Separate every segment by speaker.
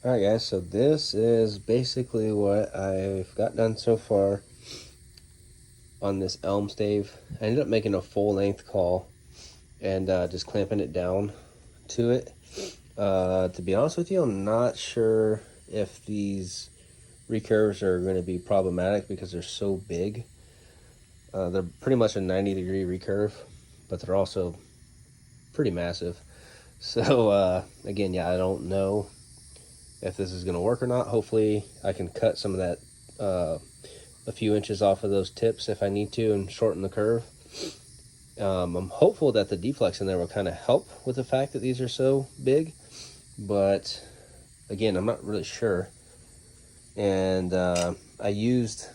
Speaker 1: Alright guys, so this is basically what I've got done so far on this elm stave. I ended up making a full length call and just clamping it down to it. To be honest with you, I'm not sure if these recurves are going to be problematic because they're so big. They're pretty much a 90-degree recurve, but they're also pretty massive. So again, yeah, I don't know if this is going to work or not. Hopefully I can cut some of that a few inches off of those tips if I need to and shorten the curve. I'm hopeful that the Deflex in there will kind of help with the fact that these are so big, but again, I'm not really sure. And I used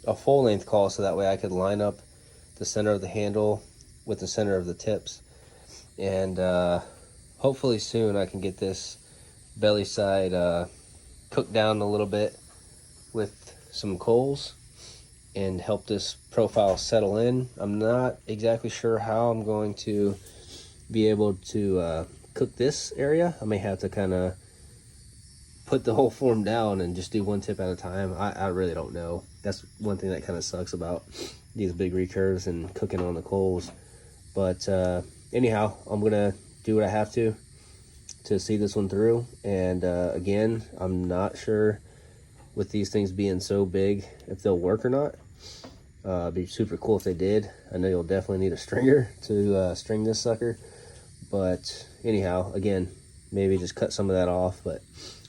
Speaker 1: a full length call so that way I could line up the center of the handle with the center of the tips. And hopefully soon I can get this belly side cooked down a little bit with some coals and help this profile settle in. I'm not exactly sure how I'm going to be able to cook this area. I may have to kind of put the whole form down and just do one tip at a time. I really don't know. That's one thing that kind of sucks about these big recurves and cooking on the coals. But anyhow, I'm gonna do what I have to see this one through. And again, I'm not sure with these things being so big if they'll work or not. It'd be super cool if they did. I know you'll definitely need a stringer to string this sucker. But anyhow, again, maybe just cut some of that off. But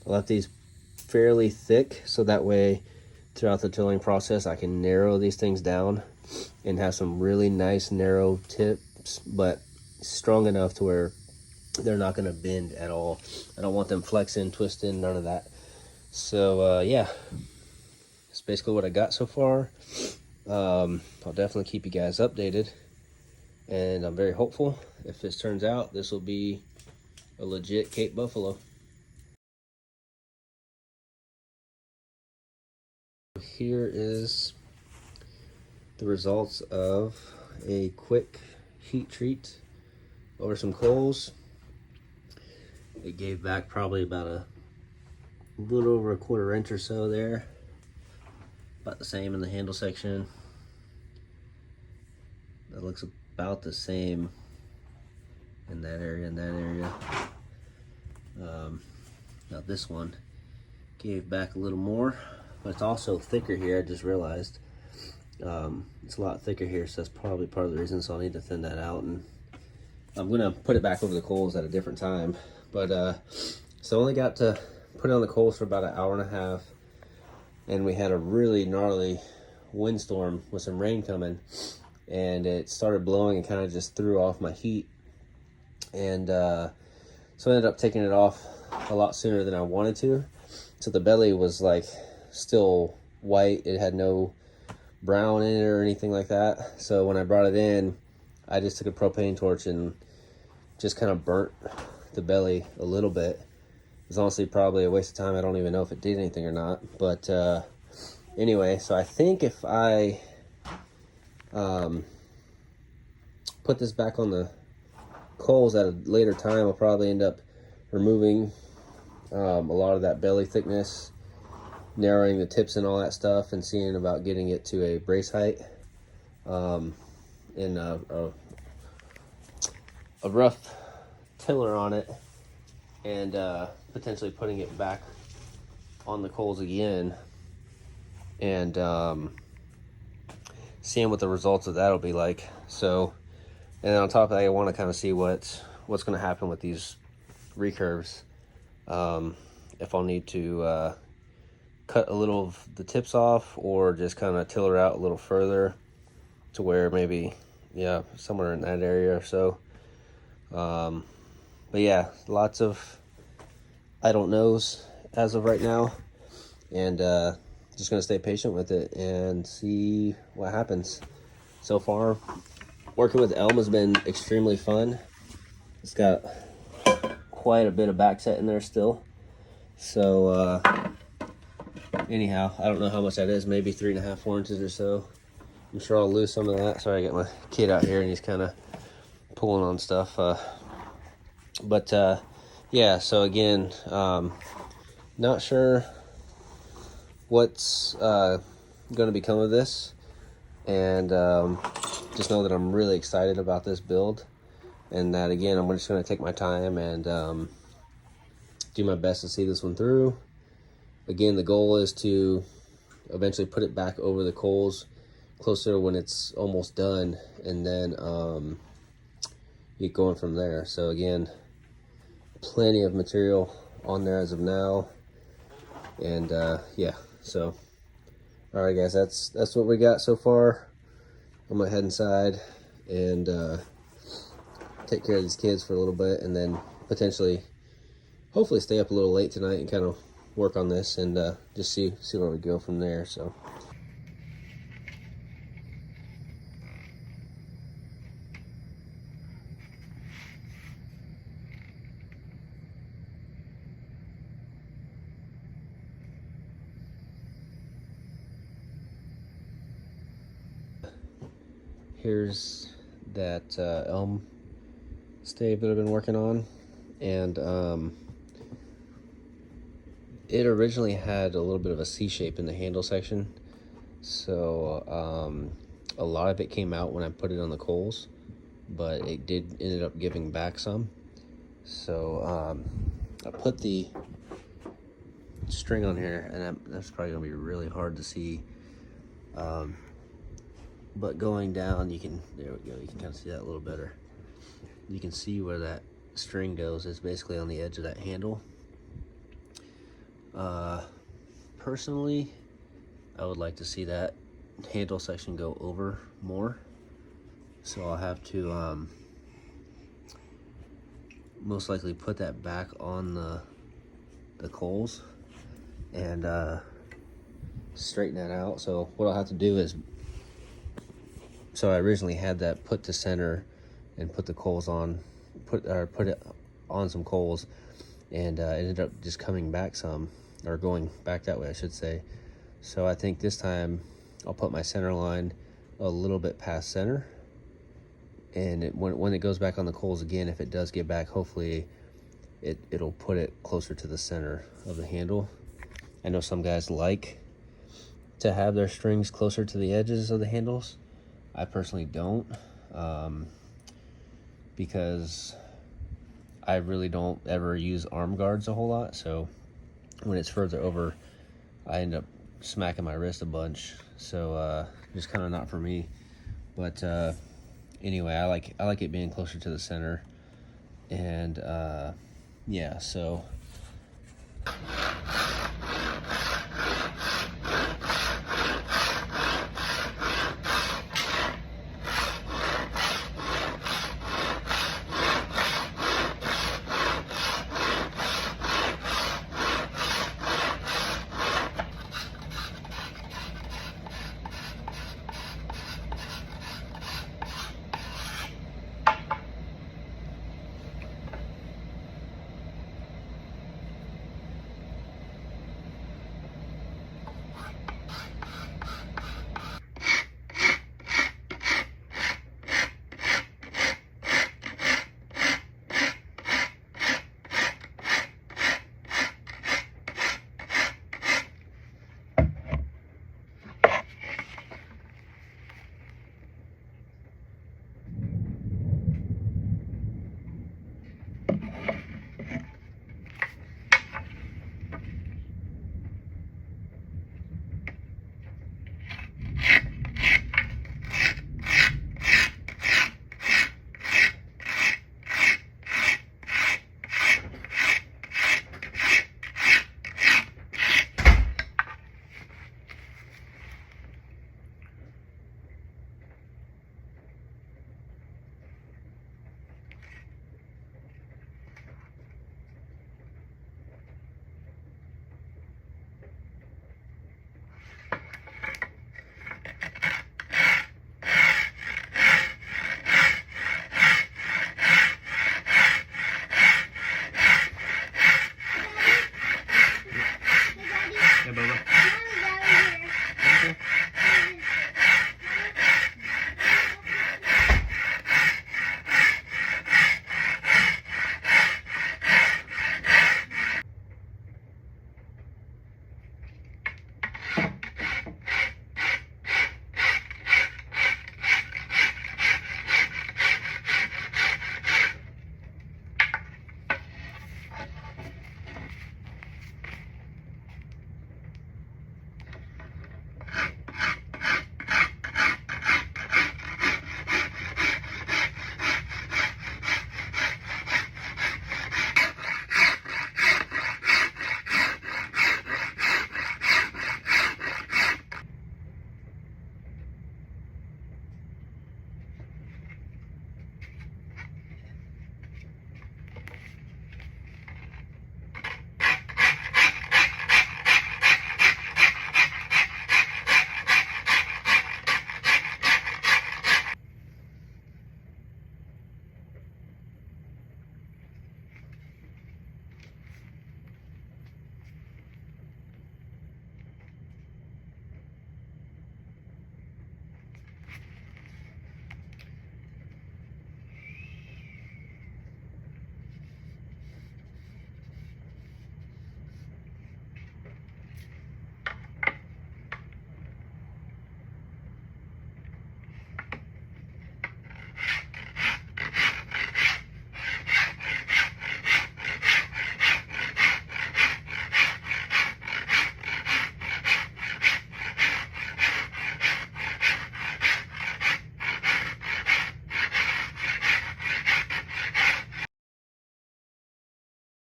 Speaker 1: I left these fairly thick, so that way throughout the tooling process I can narrow these things down and have some really nice narrow tips, but strong enough to where they're not going to bend at all. I don't want them flexing, twisting, none of that. So yeah, that's basically what I got so far. I'll definitely keep you guys updated, and I'm very hopeful. If this turns out, this will be a legit Cape Buffalo. Here is the results of a quick heat treat over some coals. It gave back probably about a little over a 1/4 inch or so there. About the same in the handle section. That looks about the same in that area and that area. Now this one gave back a little more, but it's also thicker here. I just realized it's a lot thicker here, so that's probably part of the reason. So I'll need to thin that out, and I'm gonna put it back over the coals at a different time. But so I only got to put it on the coals for about 1.5 hours, and we had a really gnarly windstorm with some rain coming, and it started blowing and kind of just threw off my heat, and so I ended up taking it off a lot sooner than I wanted to. So the belly was like still white. It had no brown in it or anything like that. So when I brought it in, I just took a propane torch and just kind of burnt the belly a little bit. It was honestly probably a waste of time. I don't even know if it did anything or not. But anyway, so I think if I put this back on the coals at a later time, I'll probably end up removing a lot of that belly thickness, narrowing the tips and all that stuff, and seeing about getting it to a brace height, and a rough tiller on it, and potentially putting it back on the coals again, and seeing what the results of that will be like. So, and then on top of that, I want to kind of see what's going to happen with these recurves. If I'll need to cut a little of the tips off, or just kind of tiller out a little further to where maybe, yeah, somewhere in that area or so. But yeah, lots of I don't knows as of right now, and just gonna stay patient with it and see what happens. So far, working with elm has been extremely fun. It's got quite a bit of back set in there still. So anyhow, I don't know how much that is, maybe 3.5, 4 inches or so. I'm sure I'll lose some of that. Sorry, I got my kid out here and he's kind of pulling on stuff. But yeah, so again, not sure what's going to become of this, and just know that I'm really excited about this build, and that again, I'm just going to take my time and do my best to see this one through. Again, the goal is to eventually put it back over the coals closer when it's almost done, and then get going from there. So again, plenty of material on there as of now, and yeah, so all right guys, that's what we got so far. I'm gonna head inside and take care of these kids for a little bit, and then potentially hopefully stay up a little late tonight and kind of work on this, and just see where we go from there. So here's that elm stave that I've been working on, and it originally had a little bit of a C shape in the handle section, so a lot of it came out when I put it on the coals, but it ended up giving back some. So I put the string on here, and that's probably gonna be really hard to see, but going down, you can, there we go, you can kind of see that a little better. You can see where that string goes. It's basically on the edge of that handle. Personally, I would like to see that handle section go over more. So I'll have to most likely put that back on the coals and straighten that out. So what I'll have to do is, so I originally had that put to center and put the coals on, put it on some coals, and it ended up just coming back some, or going back that way I should say. So I think this time I'll put my center line a little bit past center, and when it goes back on the coals again, if it does get back, hopefully it'll put it closer to the center of the handle. I know some guys like to have their strings closer to the edges of the handles. I personally don't, because I really don't ever use arm guards a whole lot, so when it's further over, I end up smacking my wrist a bunch. So just kind of not for me. But anyway, I like it being closer to the center, and yeah, so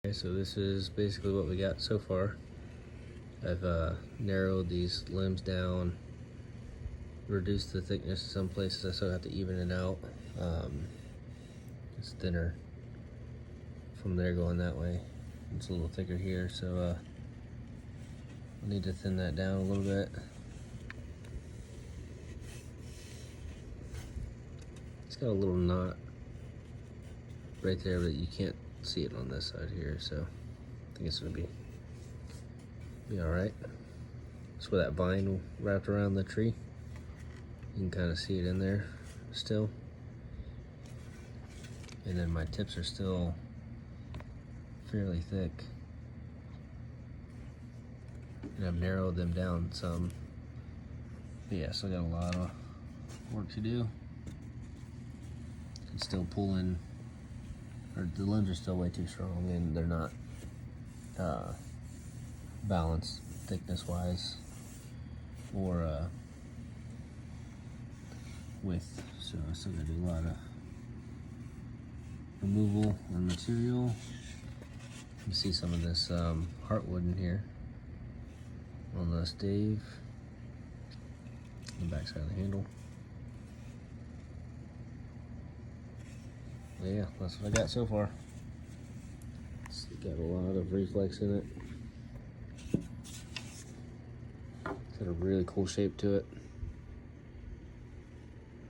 Speaker 1: okay, so this is basically what we got so far. I've narrowed these limbs down, reduced the thickness in some places. I still have to even it out. It's thinner from there going that way. It's a little thicker here, so I need to thin that down a little bit. It's got a little knot right there, but you can't see it on this side here, so I think it's gonna be all right. That's where that vine wrapped around the tree. You can kind of see it in there still. And then my tips are still fairly thick. And I've narrowed them down some. But yeah, still got a lot of work to do. Can still pull in, or the limbs are still way too strong and they're not balanced thickness wise or width. So I still gotta do a lot of removal on material. You can see some of this heartwood in here on the stave, the back side of the handle. But yeah, that's what I got so far. It's got a lot of reflex in it. It's got a really cool shape to it.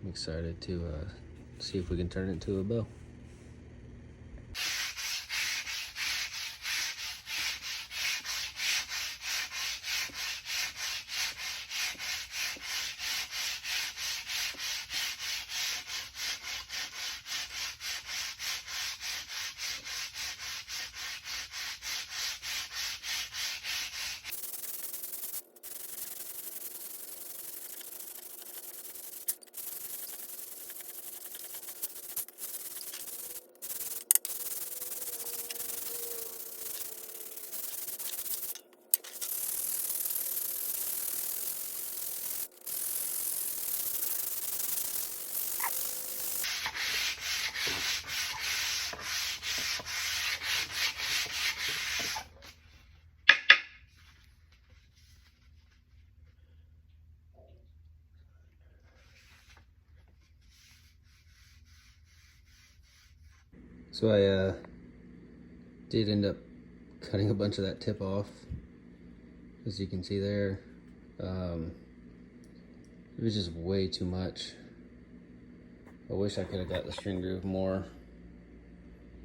Speaker 1: I'm excited to see if we can turn it into a bow. So I did end up cutting a bunch of that tip off, as you can see there. It was just way too much. I wish I could have got the string groove more,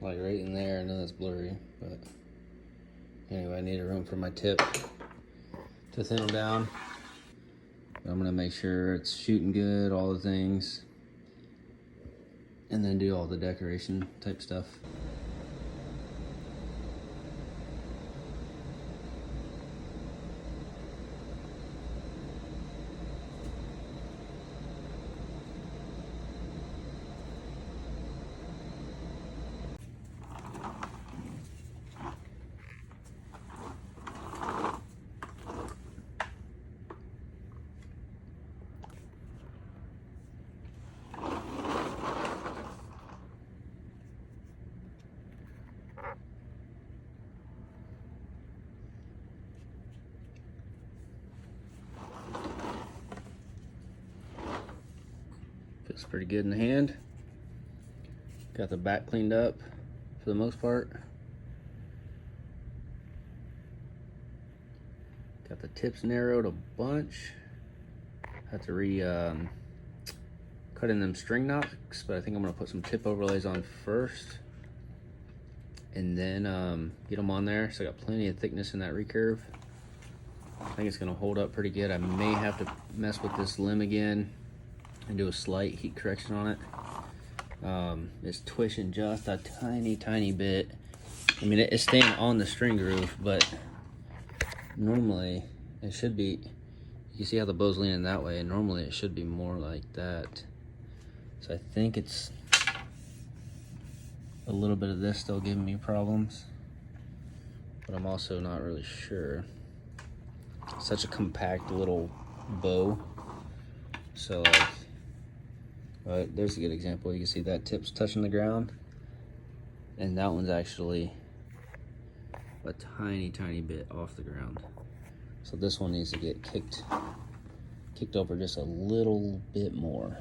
Speaker 1: like right in there. I know that's blurry, but anyway, I needed room for my tip to thin them down. I'm gonna make sure it's shooting good, all the things, and then do all the decoration type stuff. Feels pretty good in the hand. Got the back cleaned up for the most part. Got the tips narrowed a bunch. Had to cut in them string knocks, but I think I'm gonna put some tip overlays on first and then get them on there. So I got plenty of thickness in that recurve. I think it's gonna hold up pretty good. I may have to mess with this limb again and do a slight heat correction on it. It's twitching just a tiny bit. I mean, it's staying on the string groove, but normally it should be, you see how the bow's leaning that way, and normally it should be more like that. So I think it's a little bit of this still giving me problems, but I'm also not really sure. Such a compact little bow. So like, there's a good example. You can see that tip's touching the ground, and that one's actually a tiny bit off the ground.
Speaker 2: So this one needs to get kicked over just a little bit more.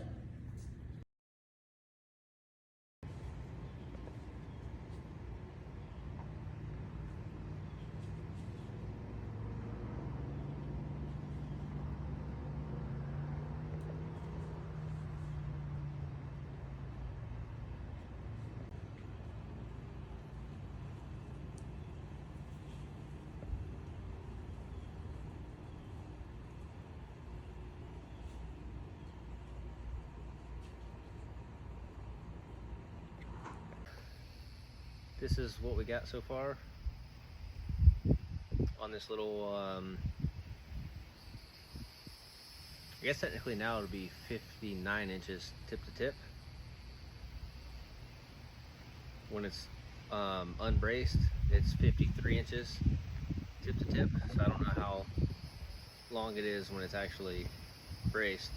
Speaker 1: This is what we got so far on this little, I guess technically now it'll be 59 inches tip to tip. When it's unbraced, it's 53 inches tip to tip. So I don't know how long it is when it's actually braced.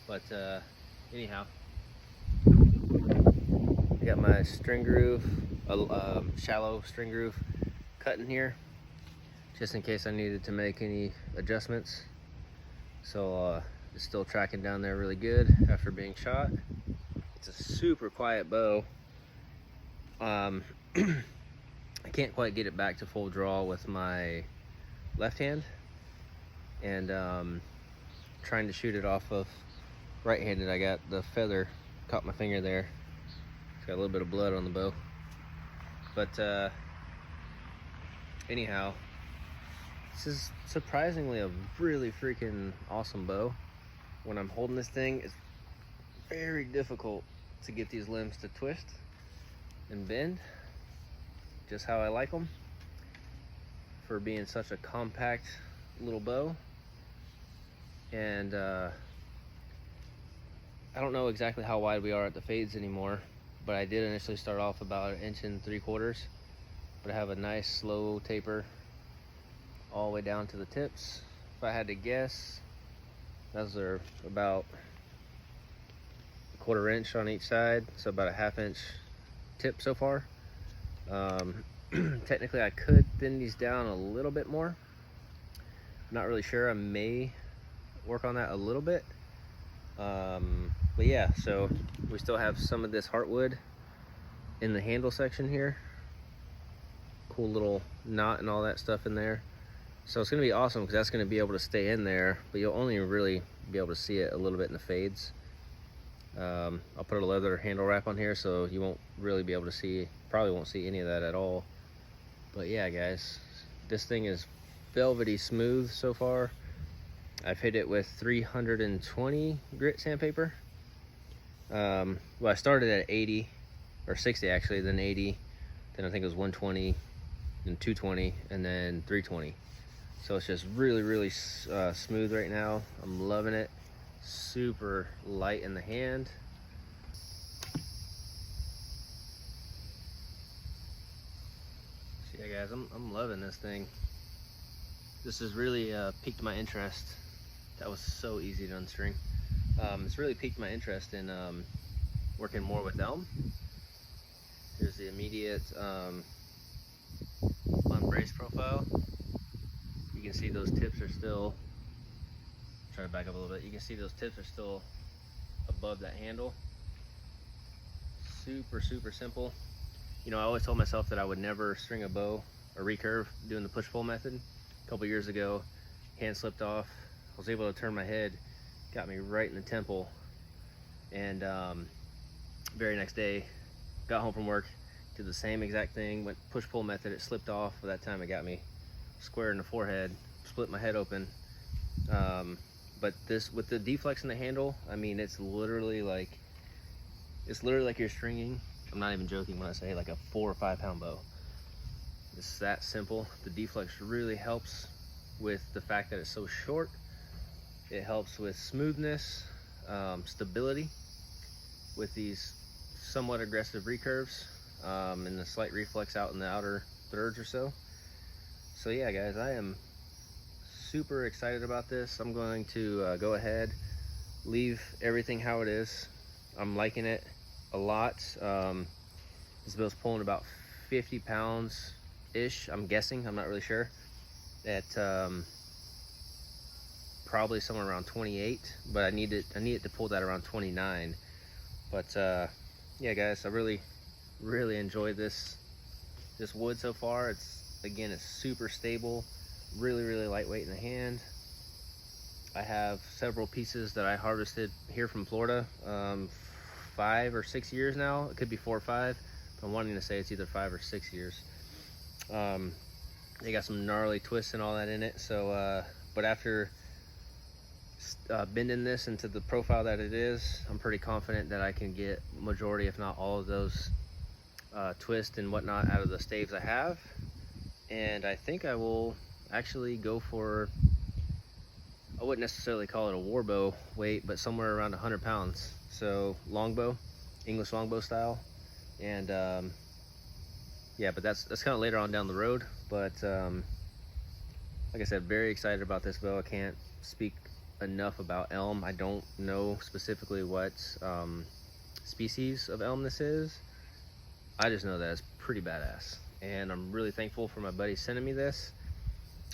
Speaker 1: But anyhow, I got my string groove, a shallow string groove cut in here, just in case I needed to make any adjustments. So it's still tracking down there really good after being shot. It's a super quiet bow. I can't quite get it back to full draw with my left hand, and trying to shoot it off of right-handed, I got the feather caught my finger there. It's got a little bit of blood on the bow. But anyhow, this is surprisingly a really freaking awesome bow. When I'm holding this thing, it's very difficult to get these limbs to twist and bend just how I like them, for being such a compact little bow. And I don't know exactly how wide we are at the fades anymore, but I did initially start off about 1.75 inches, but I have a nice slow taper all the way down to the tips. If I had to guess, those are about 1/4 inch on each side, so about a 1/2 inch tip so far. Technically I could thin these down a little bit more. I'm not really sure. I may work on that a little bit. But yeah, so we still have some of this heartwood in the handle section here. Cool little knot and all that stuff in there. So it's gonna be awesome because that's gonna be able to stay in there, but you'll only really be able to see it a little bit in the fades. I'll put a leather handle wrap on here so you won't really be able to see, probably won't see any of that at all. But yeah, guys, this thing is velvety smooth so far. I've hit it with 320 grit sandpaper. Well, I started at 80 or 60 actually, then 80, then I think it was 120, then 220, and then 320. So it's just really smooth right now. I'm loving it. Super light in the hand. So yeah, guys, I'm loving this thing. This has really piqued my interest. That was so easy to unstring. It's really piqued my interest in working more with elm. Here's the immediate unbraced profile. You can see those tips are still, try to back up a little bit, you can see those tips are still above that handle. Super simple. You know, I always told myself that I would never string a bow or recurve doing the push-pull method. A couple years ago, hand slipped off. I was able to turn my head, got me right in the temple, and very next day, got home from work, did the same exact thing, went push-pull method, it slipped off, but that time it got me square in the forehead, split my head open. But this, with the Deflex in the handle, I mean, it's literally like you're stringing, I'm not even joking when I say like a 4 or 5 pound bow. It's that simple. The Deflex really helps with the fact that it's so short. It helps with smoothness, stability with these somewhat aggressive recurves, and the slight reflex out in the outer thirds or so. So yeah, guys, I am super excited about this. I'm going to go ahead, leave everything how it is. I'm liking it a lot. This bill's pulling about 50 pounds ish, I'm guessing, I'm not really sure, at
Speaker 2: probably somewhere around 28, but I need it to pull that around 29. But yeah guys, I really enjoyed this wood so far. It's super stable, really lightweight in the hand. I have several pieces that I harvested here from Florida, 5 or 6 years now. It could be 4 or 5. I'm wanting to say it's either 5 or 6 years. They got some gnarly twists and all that in it. So, but after bending this into the profile that it is, I'm pretty confident that I can get majority, if not all of those twists and whatnot out of the staves I have. And I think I will actually go for, I wouldn't necessarily call it a war bow weight, but somewhere around 100 pounds. So longbow, English longbow style. And yeah, but that's kind of later on down the road. But like I said, very excited about this bow. I can't speak enough about elm. I don't know specifically what species of elm this is. I just know that it's pretty badass. And I'm really thankful for my buddy sending me this.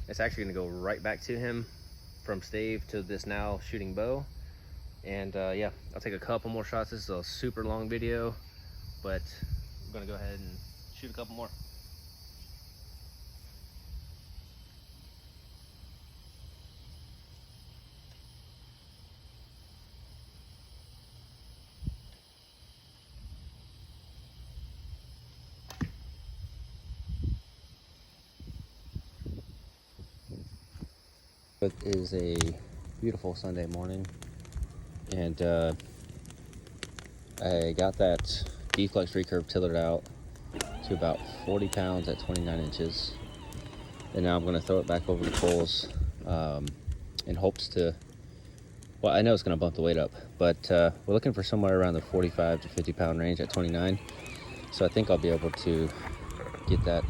Speaker 2: It's actually gonna go right back to him from stave to this now shooting bow. And yeah, I'll take a couple more shots. This is a super long video, but I'm gonna go ahead and shoot a couple more.
Speaker 1: It is a beautiful Sunday morning, and I got that Deflex recurve tillered out to about 40 pounds at 29 inches, and now I'm going to throw it back over the coals in hopes to, well, I know it's going to bump the weight up, but we're looking for somewhere around the 45 to 50 pound range at 29, so I think I'll be able to get that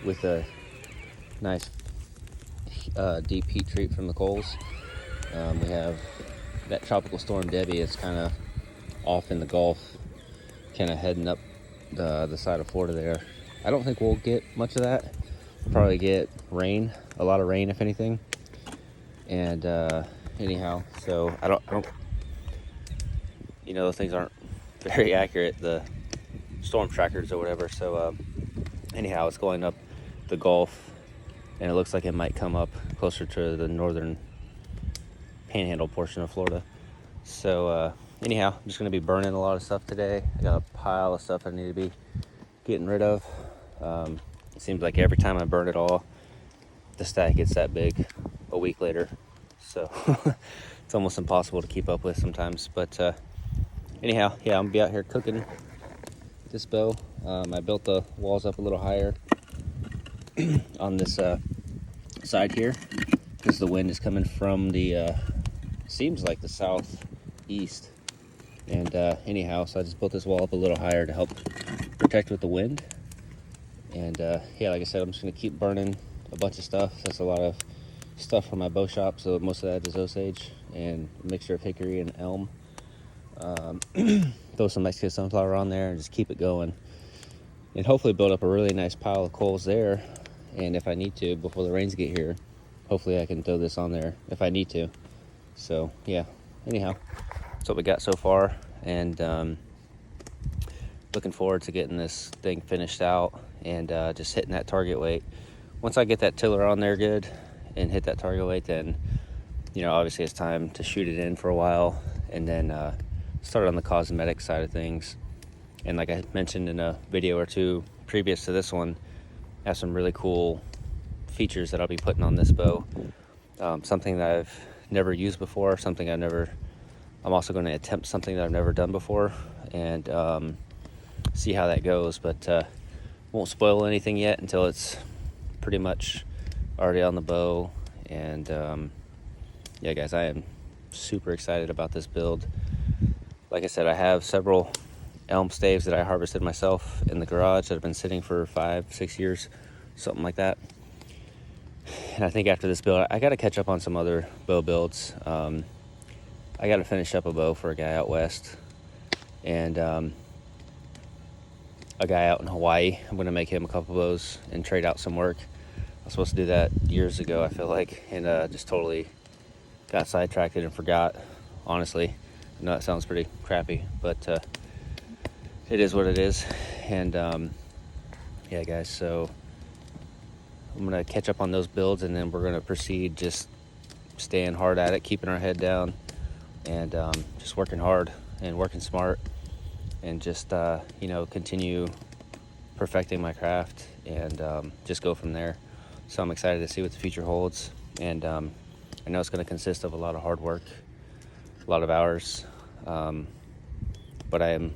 Speaker 1: with a nice deep heat treat from the coals. We have that tropical storm Debbie. It's kind of off in the Gulf, kind of heading up the side of Florida there. I don't think we'll get much of that. We'll probably get rain, a lot of rain if anything. And anyhow, so I don't you know, those things aren't very accurate, the storm trackers or whatever. So anyhow, it's going up the Gulf, and it looks like it might come up closer to the northern panhandle portion of Florida. So anyhow, I'm just going to be burning a lot of stuff today. I got a pile of stuff I need to be getting rid of. It seems like every time I burn it all, the stack gets that big a week later. So it's almost impossible to keep up with sometimes. But anyhow, yeah, I'm going to be out here cooking this bow. I built the walls up a little higher on this side here because the wind is coming from the seems like the southeast. And anyhow, so I just built this wall up a little higher to help protect with the wind. And yeah, like I said, I'm just gonna keep burning a bunch of stuff. That's a lot of stuff from my bow shop, so most of that is Osage and a mixture of hickory and elm. Throw some Mexican sunflower on there and just keep it going, and hopefully build up a really nice pile of coals there. And if I need to, before the rains get here, hopefully I can throw this on there if I need to. So yeah, anyhow, that's what we got so far, and looking forward to getting this thing finished out and just hitting that target weight. Once I get that tiller on there good and hit that target weight, then, you know, obviously it's time to shoot it in for a while and then start on the cosmetic side of things. And like I mentioned in a video or two previous to this one, I have some really cool features that I'll be putting on this bow. Something that I've never used before, I'm also going to attempt something that I've never done before and see how that goes, but won't spoil anything yet until it's pretty much already on the bow. And yeah guys, I am super excited about this build. Like I said, I have several elm staves that I harvested myself in the garage that have been sitting for 5-6 years, something like that. And I think after this build, I got to catch up on some other bow builds. I got to finish up a bow for a guy out west, and a guy out in Hawaii. I'm going to make him a couple bows and trade out some work.
Speaker 2: I was supposed to do that years ago, I feel like, and just totally got sidetracked and forgot, honestly. I know that sounds pretty crappy, but it is what it is. And yeah, guys, so I'm going to catch up on those builds, and then we're going to proceed just staying hard at it, keeping our head down, and just working hard and working smart, and just, continue perfecting my craft, and just go from there. So I'm excited to see what the future holds, and I know it's going to consist of a lot of hard work, a lot of hours, but I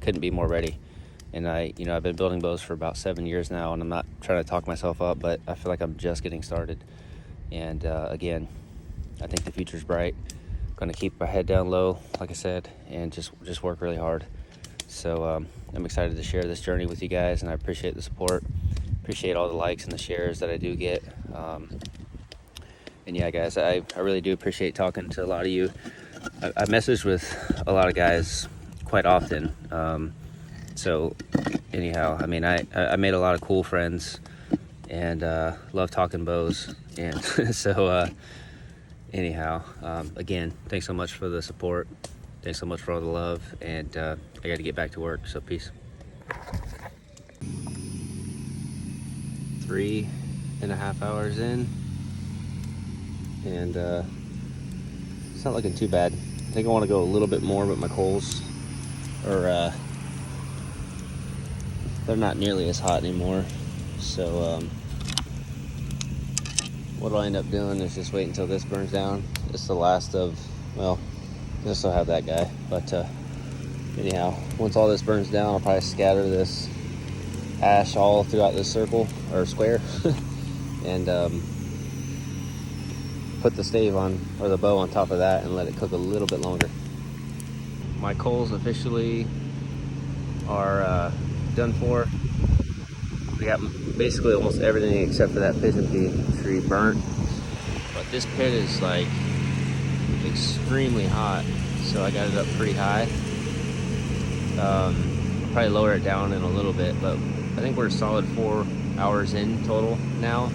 Speaker 2: couldn't be more ready. And I've been building bows for about 7 years now, and I'm not trying to talk myself up, but I feel like I'm just getting started. And again, I think the future's bright. I'm going to keep my head down low, like I said, and just work really hard. So I'm excited to share this journey with you guys, and I appreciate the support. Appreciate all the likes and the shares that I do get. And yeah, guys, I really do appreciate talking to a lot of you. I message with a lot of guys quite often. So anyhow, I mean, I made a lot of cool friends, and love talking bows. And so anyhow, again, thanks so much for the support. Thanks so much for all the love. And I got to get back to work. So peace. 3.5 hours in, and it's not looking too bad. I think I want to go a little bit more, but my coals are they're not nearly as hot anymore. So what I'll end up doing is just wait until this burns down. It's the last of, well, I still have that guy, but anyhow, once all this burns down, I'll probably scatter this ash all throughout this circle or square and put the stave on, or the bow on top of that, and let it cook a little bit longer. My coals officially are done for. We got basically almost everything except for that pigeon pea tree burnt, but this pit is like extremely hot, so I got it up pretty high. I'll probably lower it down in a little bit, but I think we're a solid 4 hours in total now.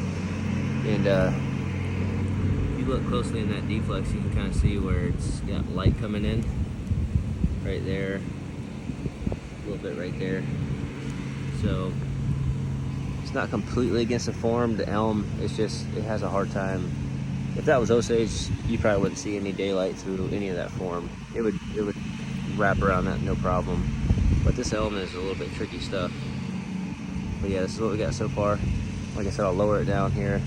Speaker 2: And if you look closely in that Deflex, you can kind of see where it's got light coming in right there, a little bit right there. So it's not completely against the form. The elm, it's just, it has a hard time. If that was Osage, you probably wouldn't see any daylight through any of that form. It would wrap around that no problem. But this elm is a little bit tricky stuff. But yeah, this is what we got so far. Like I said, I'll lower it down here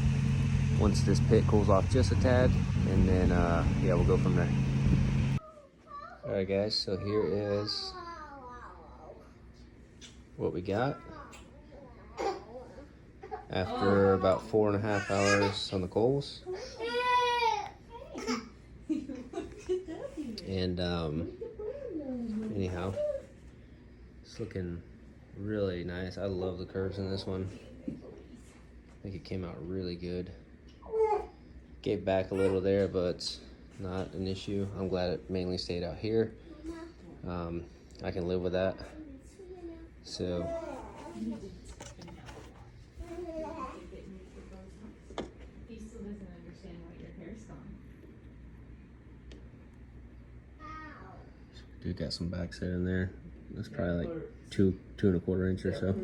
Speaker 2: once this pit cools off just a tad, and then yeah, we'll go from there. All right, guys, so here is what we got after about 4.5 hours on the coals. And anyhow, it's looking really nice. I love the curves in this one. I think it came out really good. Gave back a little there, but not an issue. I'm glad it mainly stayed out here. I can live with that. So dude got some backset in there. That's probably like 2.25 inch or so.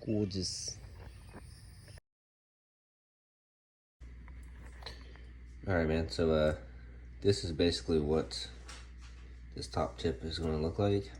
Speaker 1: Gorgeous. Alright, man, so this is basically what this top tip is going to look like.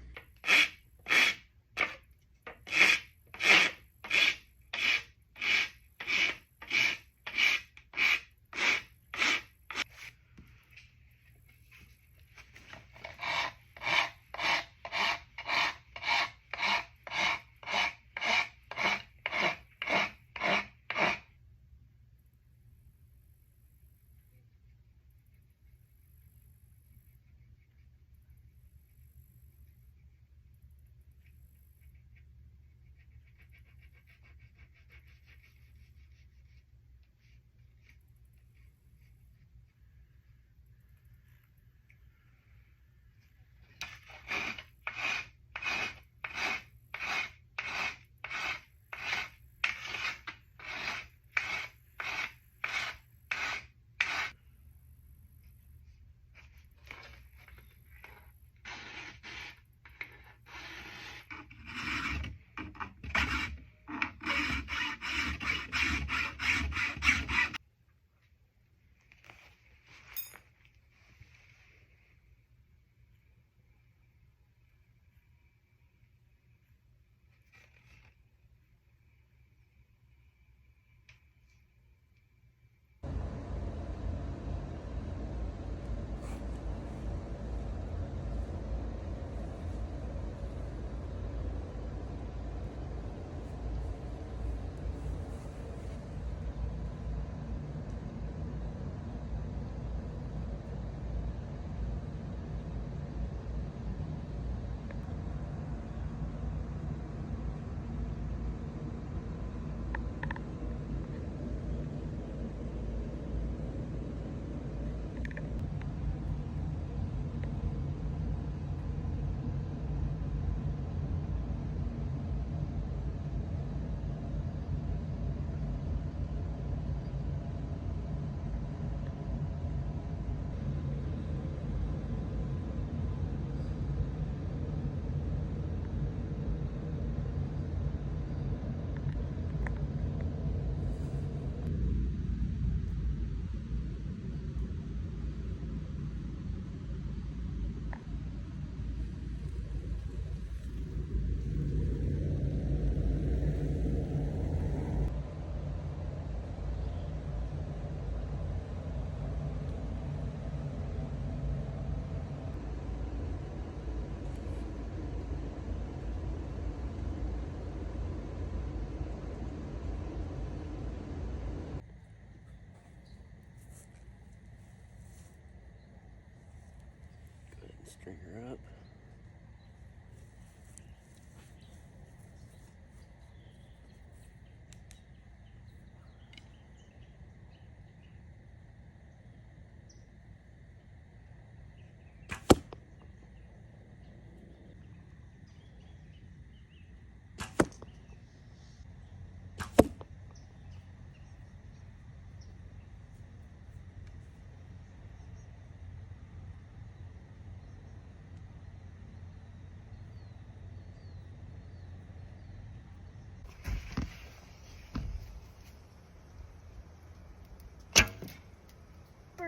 Speaker 1: String her up.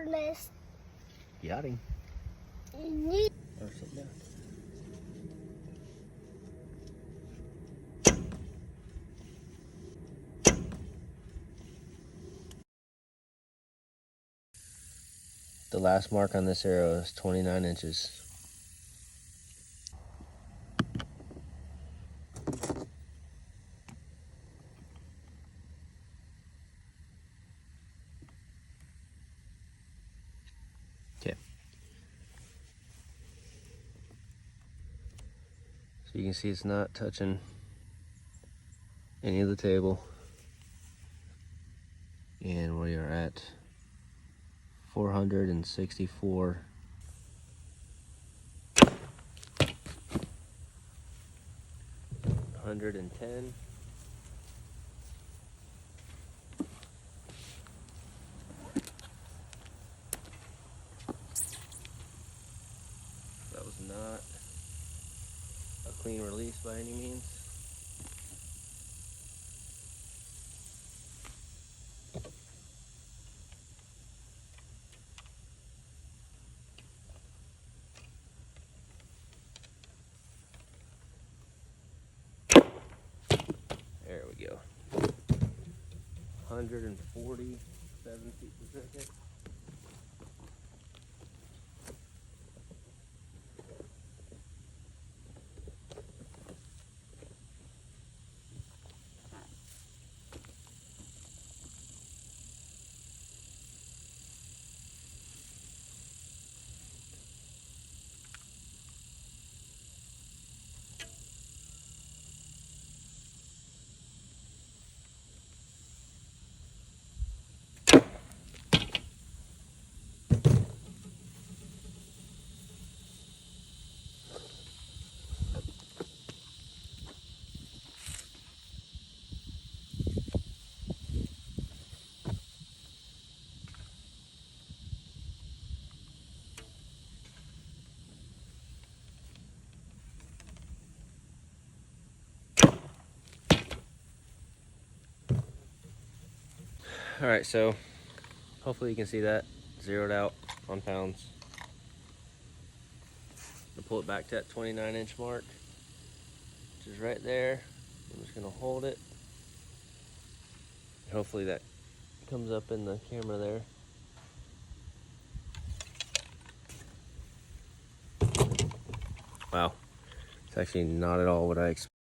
Speaker 3: List.
Speaker 2: Yachting.
Speaker 3: Neat.
Speaker 2: Or sit down. The last mark on this arrow is 29 inches. Okay. So you can see it's not touching any of the table. And we are at 464. 110. That was not a clean release by any means. we go. 147 feet per second. All right, so hopefully you can see that zeroed out on pounds. I'll pull it back to that 29-inch mark, which is right there. I'm just gonna hold it. Hopefully that comes up in the camera there. Wow, it's actually not at all what I expected.